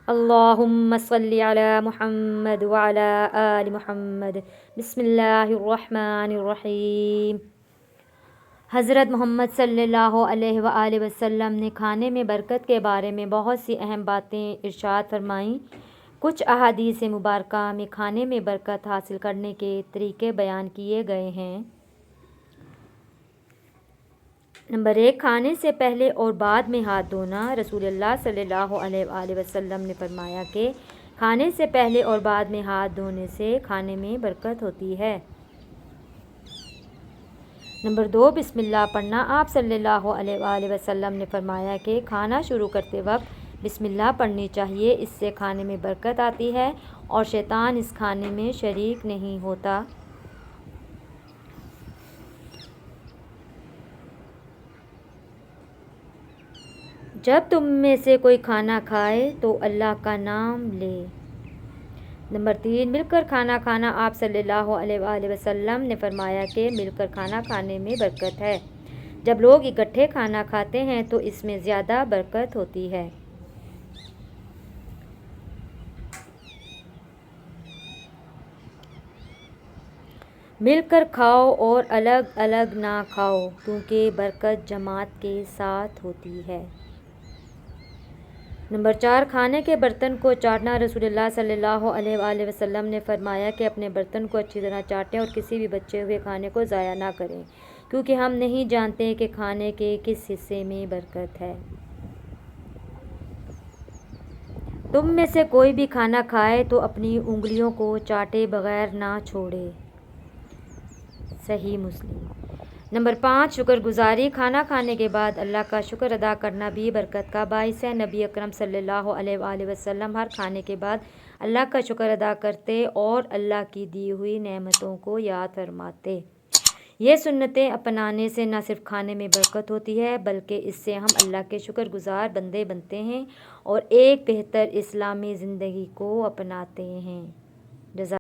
اللہم صلی علی محمد وعلی آل محمد۔ بسم اللہ الرحمن الرحیم۔ حضرت محمد صلی اللہ علیہ وآلہ وسلم نے کھانے میں برکت کے بارے میں بہت سی اہم باتیں ارشاد فرمائیں۔ کچھ احادیث مبارکہ میں کھانے میں برکت حاصل کرنے کے طریقے بیان کیے گئے ہیں۔ نمبر 1، کھانے سے پہلے اور بعد میں ہاتھ دھونا۔ رسول اللہ صلی اللہ علیہ وآلہ وسلم نے فرمایا کہ کھانے سے پہلے اور بعد میں ہاتھ دھونے سے کھانے میں برکت ہوتی ہے۔ نمبر 2، بسم اللہ پڑھنا۔ آپ صلی اللہ علیہ وآلہ وسلم نے فرمایا کہ کھانا شروع کرتے وقت بسم اللہ پڑھنی چاہیے، اس سے کھانے میں برکت آتی ہے اور شیطان اس کھانے میں شریک نہیں ہوتا۔ جب تم میں سے کوئی کھانا کھائے تو اللہ کا نام لے۔ نمبر 3، مل کر کھانا کھانا۔ آپ صلی اللہ علیہ وآلہ وسلم نے فرمایا کہ مل کر کھانا کھانے میں برکت ہے۔ جب لوگ اکٹھے کھانا کھاتے ہیں تو اس میں زیادہ برکت ہوتی ہے۔ مل کر کھاؤ اور الگ الگ نہ کھاؤ، کیونکہ برکت جماعت کے ساتھ ہوتی ہے۔ نمبر 4، کھانے کے برتن کو چاٹنا۔ رسول اللہ صلی اللہ علیہ وآلہ وسلم نے فرمایا کہ اپنے برتن کو اچھی طرح چاٹیں اور کسی بھی بچے ہوئے کھانے کو ضائع نہ کریں، کیونکہ ہم نہیں جانتے کہ کھانے کے کس حصے میں برکت ہے۔ تم میں سے کوئی بھی کھانا کھائے تو اپنی انگلیوں کو چاٹے بغیر نہ چھوڑے۔ صحیح مسلم۔ نمبر 5، شکر گزاری۔ کھانا کھانے کے بعد اللہ کا شکر ادا کرنا بھی برکت کا باعث ہے۔ نبی اکرم صلی اللہ علیہ وآلہ وسلم ہر کھانے کے بعد اللہ کا شکر ادا کرتے اور اللہ کی دی ہوئی نعمتوں کو یاد فرماتے۔ یہ سنتیں اپنانے سے نہ صرف کھانے میں برکت ہوتی ہے بلکہ اس سے ہم اللہ کے شکر گزار بندے بنتے ہیں اور ایک بہتر اسلامی زندگی کو اپناتے ہیں۔